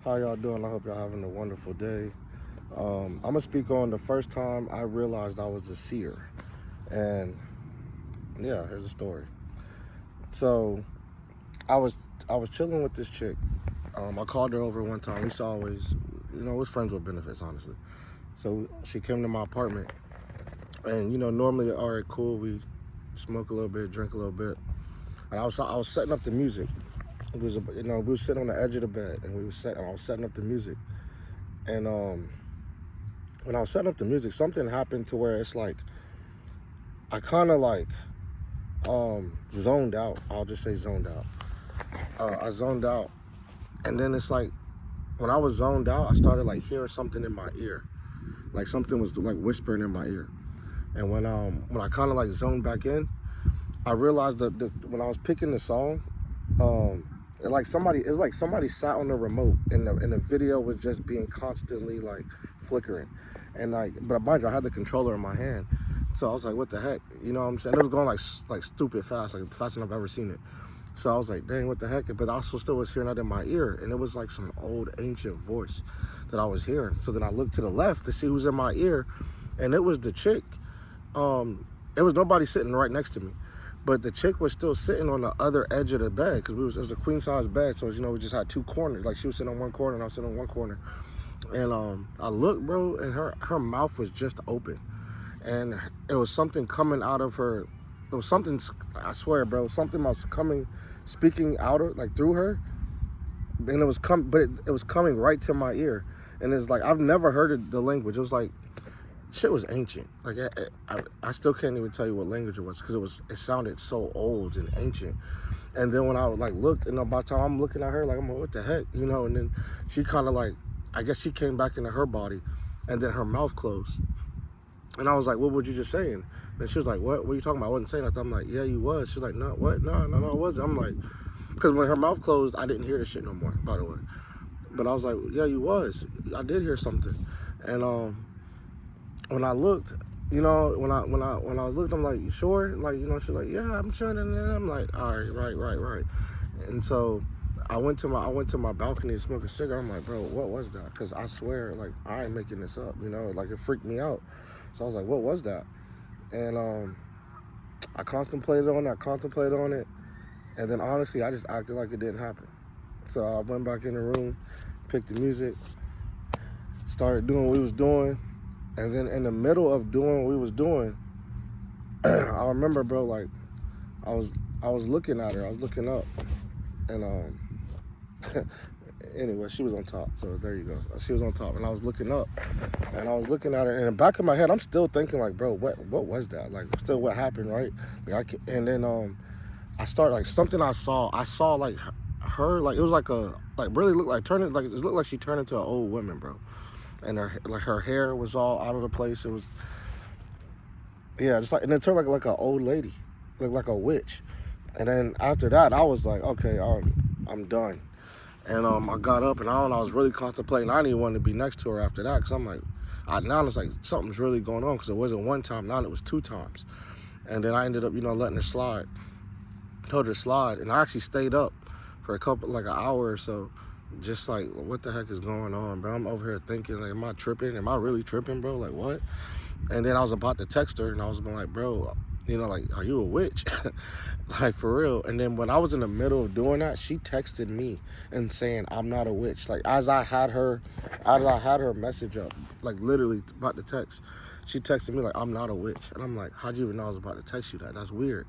How y'all doing? I hope y'all having a wonderful day. I'm gonna speak on the first time I realized I was a seer, and yeah, here's the story. So I was I was chilling with this chick. I called her over one time. We used to always, we're friends with benefits, honestly. So she came to my apartment, and normally, all right, cool. We smoke a little bit, drink a little bit, and I was setting up the music. It was, we were sitting on the edge of the bed, and I was setting up the music, and when I was setting up the music, something happened to where it's like I kind of like zoned out. I'll just say zoned out. I zoned out, and then it's like when I was zoned out, I started like hearing something in my ear, like something was like whispering in my ear. And when I kind of like zoned back in, I realized that when I was picking the song, it's like somebody sat on the remote, and the video was just being constantly like flickering, and like, but mind you, I had the controller in my hand, so I was like, what the heck, you know what I'm saying? It was going like stupid fast, like faster than I've ever seen it. So I was like, dang, what the heck? But I also still was hearing that in my ear, and it was like some old ancient voice that I was hearing. So then I looked to the left to see who's in my ear, and it was the chick. It was nobody sitting right next to me, but the chick was still sitting on the other edge of the bed, because it was a queen size bed. So we just had two corners. Like she was sitting on one corner, and I was sitting on one corner. And I looked, bro, and her mouth was just open, and it was something coming out of her. It was something, I swear, bro, something was speaking out of, like, through her, and it was it was coming right to my ear, and it's like I've never heard the language. It was like shit was ancient. Like I still can't even tell you what language it was, because it sounded so old and ancient. And then when I would like look, and by the time I'm looking at her, like I'm like, what the heck, and then she kind of like, I guess she came back into her body, and then her mouth closed. And I was like, what were you just saying? And she was like, what are you talking about? I wasn't saying nothing. I'm like, yeah, you was. She's like, no, what? No, I wasn't. I'm like, because when her mouth closed, I didn't hear the shit no more, by the way. But I was like, yeah, you was. I did hear something. And when I looked, when I looked, I'm like, you sure? Like, she's like, yeah, I'm sure. And I'm like, all right, right. And so I went to my balcony to smoke a cigarette. I'm like, bro, what was that? Because I swear, like, I ain't making this up. Like, it freaked me out. So I was like, what was that? And I contemplated on it, and then honestly, I just acted like it didn't happen. So I went back in the room, picked the music, started doing what we was doing, and then in the middle of doing what we was doing, I remember, bro, like I was looking at her, I was looking up, and anyway, she was on top. So there you go. She was on top, and I was looking up, and I was looking at her. And in the back of my head, I'm still thinking like, bro, what was that? Like, still what happened, right? Like, and then I started like something I saw like her, like it was like really looked like turning, like it looked like she turned into an old woman, bro. And her hair was all out of the place. It was, yeah, just like, and it turned like an old lady, like a witch. And then after that, I was like, okay, I'm done. And I got up, and I was really contemplating. I didn't even want to be next to her after that, because I'm like, now it's like something's really going on, because it wasn't one time, now it was two times. And then I ended up, letting her slide. Told her to slide, and I actually stayed up for like an hour or so, just like, what the heck is going on, bro? I'm over here thinking, like, am I tripping? Am I really tripping, bro? Like, what? And then I was about to text her, and I was like, bro, like, are you a witch? Like, for real. And then when I was in the middle of doing that, she texted me and saying, I'm not a witch. Like, as I had her message up, like literally about to text, she texted me like, I'm not a witch. And I'm like, how'd you even know I was about to text you that? That's weird.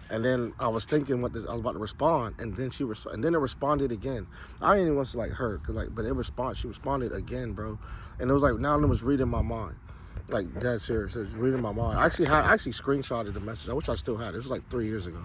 And then I was thinking I was about to respond, and then and then it responded again. I didn't even want to like her, but she responded again, bro. And it was like, now it was reading my mind. Like, dead serious. It was reading my mind. I actually screenshotted the message. I wish I still had it. It was like 3 years ago.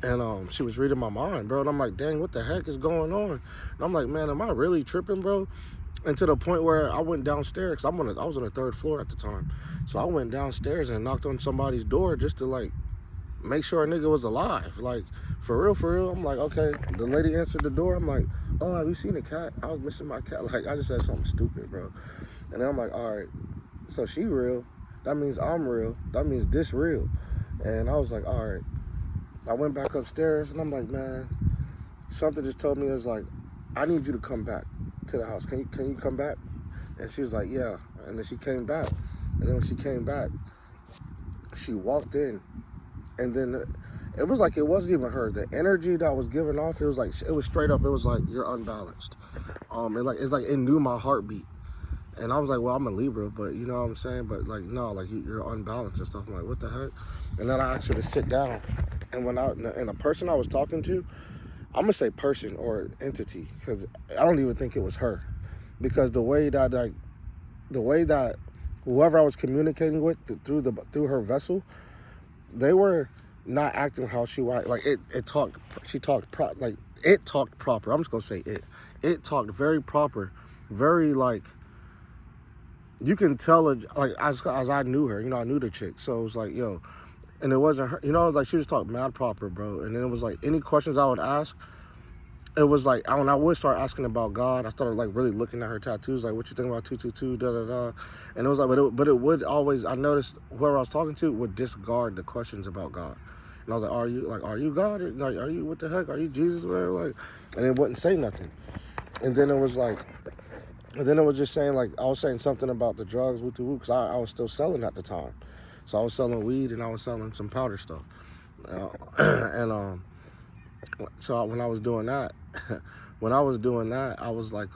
And she was reading my mind, bro. And I'm like, dang, what the heck is going on? And I'm like, man, am I really tripping, bro? And to the point where I went downstairs, because I was on the 3rd floor at the time. So I went downstairs and knocked on somebody's door just to like make sure a nigga was alive. Like, for real. I'm like, okay. The lady answered the door. I'm like, oh, have you seen a cat? I was missing my cat. Like, I just said something stupid, bro. And then I'm like, all right. So she real, that means I'm real, that means this real. And I was like, all right. I went back upstairs, and I'm like, man, something just told me, it was like, I need you to come back. to the house. Can you come back? And she was like, yeah. And then she came back. And then when she came back, she walked in. And then it was like it wasn't even her. The energy that was giving off, it was like, it was straight up. It was like, you're unbalanced. It's like it knew my heartbeat. And I was like, well, I'm a Libra, but you know what I'm saying? But like, no, like you're unbalanced and stuff. I'm like, what the heck? And then I asked her to sit down. And and the person I was talking to, I'm gonna say person or entity, because I don't even think it was her. Because the way that whoever I was communicating with through her vessel, they were not acting how she was. Like it talked proper. I'm just gonna say it. It talked very proper, very like, you can tell it, like as I knew her, you know, I knew the chick. So it was like, yo, and it wasn't her, you know, like she just talked mad proper, bro. And then it was like any questions I would ask, it was like, when I would start asking about God, I started like really looking at her tattoos, like what you think about 222, da da da. And it was like, but it would always, I noticed whoever I was talking to would discard the questions about God. And I was like, are you God? Or, like, are you, what the heck? Are you Jesus? Whatever, like, and it wouldn't say nothing. And then it was like, and then it was just saying, like, I was saying something about the drugs, because I was still selling at the time. So I was selling weed and I was selling some powder stuff. So when I was doing that, I was like,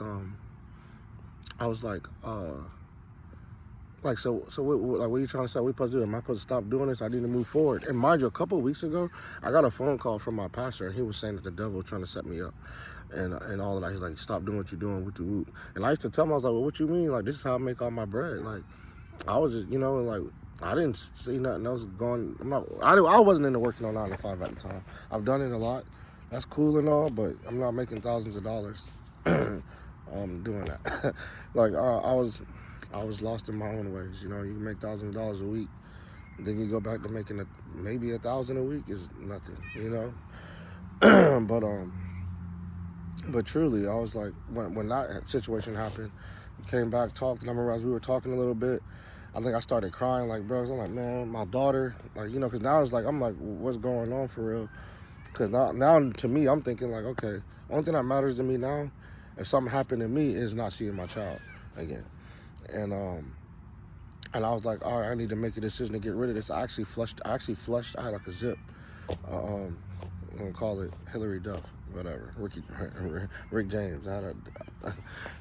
so what are you trying to say? What are you supposed to do? Am I supposed to stop doing this? I need to move forward. And mind you, a couple of weeks ago, I got a phone call from my pastor, and he was saying that the devil was trying to set me up. And all of that. He's like, stop doing what you're doing, whoop. And I used to tell him, I was like, well, what you mean? Like, this is how I make all my bread. Like, I was just, you know, like, I didn't see nothing else going. I wasn't into working on 9 to 5 at the time. I've done it a lot. That's cool and all, but I'm not making thousands of dollars doing that. Like, I was lost in my own ways. You know, you can make thousands of dollars a week. Then you go back to making maybe 1,000 a week is nothing, you know? But truly, I was like, when that situation happened, came back, talked, and I remember as we were talking a little bit, I think I started crying, like, bro, I'm like, man, my daughter, like, you know, because now it's like, I'm like, what's going on for real? Because now to me, I'm thinking like, okay, only thing that matters to me now, if something happened to me, is not seeing my child again. And I was like, all right, I need to make a decision to get rid of this. I actually flushed, I had like a zip. I'm gonna call it Hillary Duff, whatever, Rick James.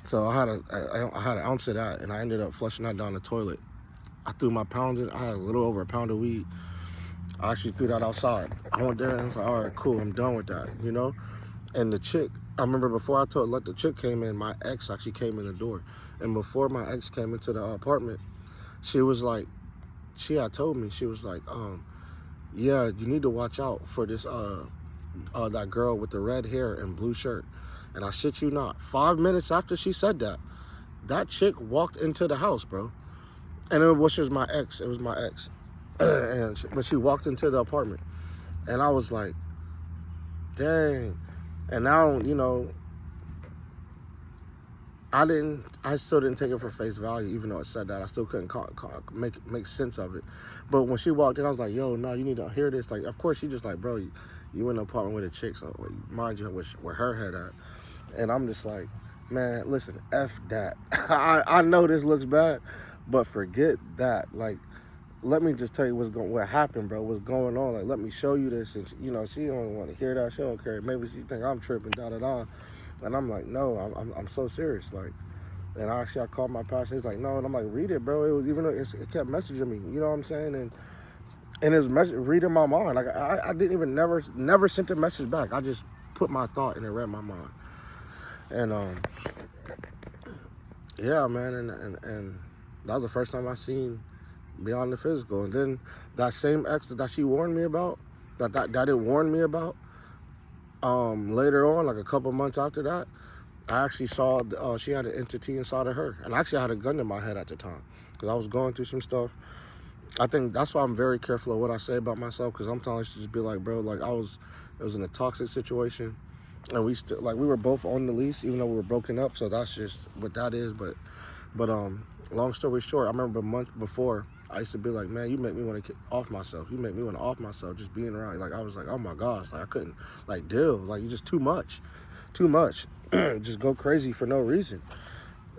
So I had an ounce of that, and I ended up flushing that down the toilet. I threw my pounds in. I had a little over a pound of weed. I actually threw that outside. I went there and I was like, all right, cool, I'm done with that, you know? And the chick, I remember before the chick came in, my ex actually came in the door. And before my ex came into the apartment, she was like, she had told me, she was like, yeah, you need to watch out for this, that girl with the red hair and blue shirt. And I shit you not, 5 minutes after she said that, that chick walked into the house, bro. And it was my ex. It was my ex. But she walked into the apartment. And I was like, dang. And now, you know, I still didn't take it for face value, even though it said that. I still couldn't make sense of it. But when she walked in, I was like, yo, no, you need to hear this. Like, of course, she just like, bro, you in the apartment with a chick, so mind you, where her head at. And I'm just like, man, listen, F that. I know this looks bad, but forget that. Like, let me just tell you what happened, bro, what's going on. Like, let me show you this. And, you know, she don't want to hear that. She don't care. Maybe she think I'm tripping, da-da-da. And I'm like, no, I'm so serious. Like, and I called my pastor. He's like, no. And I'm like, read it, bro. It was, even though it kept messaging me. You know what I'm saying? And it's reading my mind. Like, I didn't even never sent a message back. I just put my thought and it read my mind. And, yeah, man. And that was the first time I seen beyond the physical. And then that same ex that she warned me about, that it warned me about, later on, like a couple months after that, I actually saw she had an entity inside of her. And I actually had a gun in my head at the time because I was going through some stuff. I think that's why I'm very careful of what I say about myself, because sometimes I should just be like, bro, like it was in a toxic situation, and we were both on the lease even though we were broken up. So that's just what that is. But long story short, I remember a month before, I used to be like, man, you make me want to off myself. You make me want to off myself just being around. Like, I was like, oh my gosh, like I couldn't like deal. Like, you're just too much. just go crazy for no reason.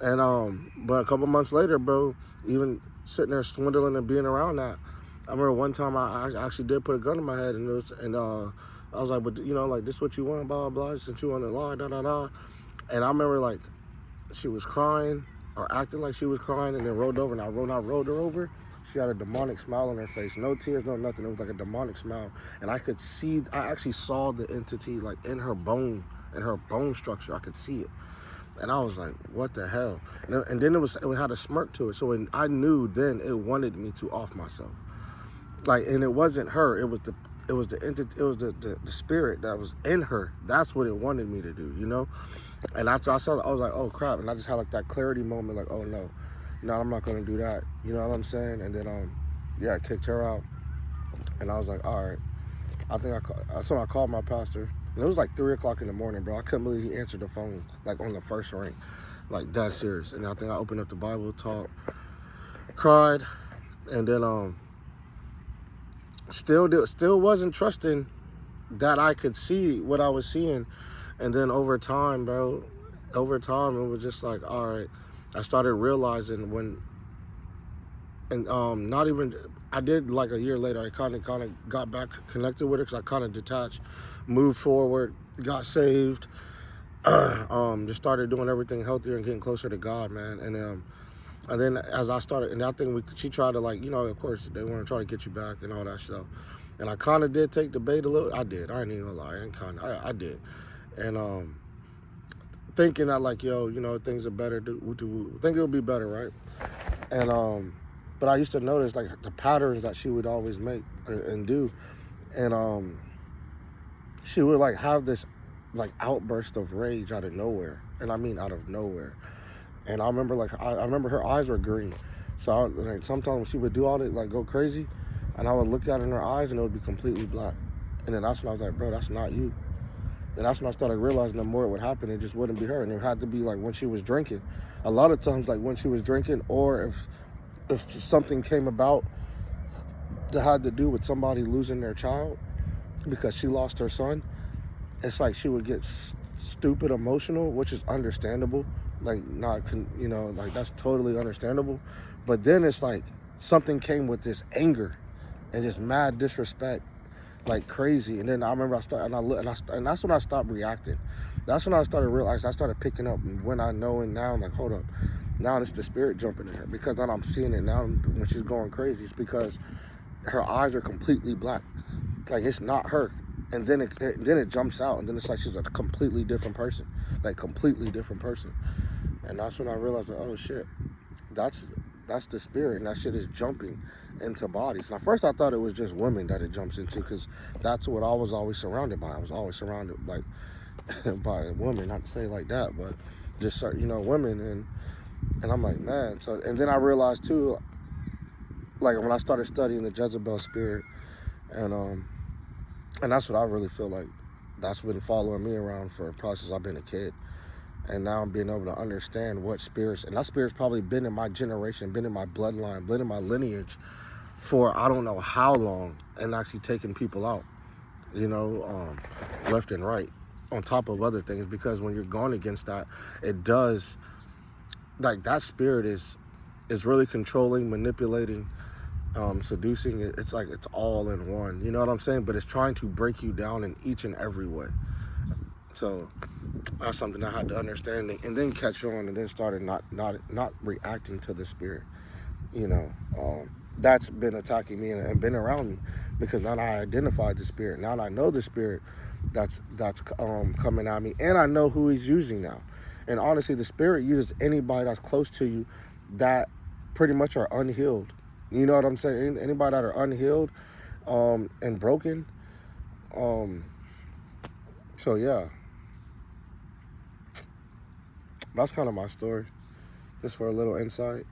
And but a couple months later, bro, even sitting there swindling and being around that, I remember one time I actually did put a gun in my head, and I was like, but you know, like, this what you want, blah blah blah, since you want to lie, da da da. And I remember, like, she was crying or acting like she was crying, and then rolled over, and I rolled her over. She had a demonic smile on her face, no tears, no nothing. It was like a demonic smile, and I actually saw the entity, like, in her bone structure. I could see it. And I was like, what the hell? And then it had a smirk to it. So I knew then it wanted me to off myself. Like, and it wasn't her. It was the entity. It was the spirit that was in her. That's what it wanted me to do, you know? And after I saw it, I was like, oh crap. And I just had like that clarity moment, like, oh no, I'm not gonna do that. You know what I'm saying? And then yeah, I kicked her out. And I was like, all right. So I called my pastor. And it was like 3 o'clock in the morning, bro. I couldn't believe he answered the phone, like, on the first ring. Like, that serious. And I think I opened up the Bible, talked, cried, and then still wasn't trusting that I could see what I was seeing. And then over time, bro, it was just like, all right. I started realizing not even, I did like a year later, I kind of got back connected with it, because I kind of detached, moved forward, got saved, just started doing everything healthier and getting closer to God, man. And then as I started, and I think she tried to, like, you know, of course they want to try to get you back and all that stuff. And I kind of did take the bait a little. I did. I ain't even gonna lie. I did. And thinking that, like, yo, you know, things are better. Think it'll be better, right? And but I used to notice, like, the patterns that she would always make and do. And she would, like, have this, like, outburst of rage out of nowhere. And I mean out of nowhere. And I remember, like, I remember her eyes were green. So like, sometimes she would do all that, like, go crazy. And I would look at her in her eyes, and it would be completely black. And then that's when I was like, bro, that's not you. And that's when I started realizing the more it would happen, it just wouldn't be her. And it had to be, like, when she was drinking. A lot of times, like, when she was drinking, or if something came about that had to do with somebody losing their child because she lost her son, it's like she would get stupid emotional, which is understandable. Like, you know, like, that's totally understandable. But then it's like something came with this anger and just mad disrespect, like crazy. And then I remember and that's when I stopped reacting. That's when I started realizing, I started picking up when I know, and now I'm like, hold up. Now it's the spirit jumping in her, because then I'm seeing it now when she's going crazy. It's because her eyes are completely black. Like, it's not her. And then it jumps out, and then it's like she's a completely different person. Like, completely different person. And that's when I realized, like, oh shit, that's the spirit, and that shit is jumping into bodies. And at first I thought it was just women that it jumps into, because that's what I was always surrounded by. I was always surrounded, like, by women, not to say like that, but just, you know, women. And I'm like, man. So, and then I realized too, like, when I started studying the Jezebel spirit, and that's what I really feel like that's been following me around for probably since I've been a kid. And now I'm being able to understand what spirits, and that spirit's probably been in my generation, been in my bloodline, been in my lineage for I don't know how long, and actually taking people out, you know, left and right, on top of other things. Because when you're going against that, it does, like, that spirit is really controlling, manipulating, seducing. It's like it's all in one, you know what I'm saying? But it's trying to break you down in each and every way. So that's something I had to understand, and then catch on, and then started not reacting to the spirit. You know, that's been attacking me and been around me, because now I identified the spirit. Now I know the spirit that's coming at me, and I know who he's using now. And honestly, the spirit uses anybody that's close to you that pretty much are unhealed. You know what I'm saying? Anybody that are unhealed and broken. So yeah, that's kind of my story, just for a little insight.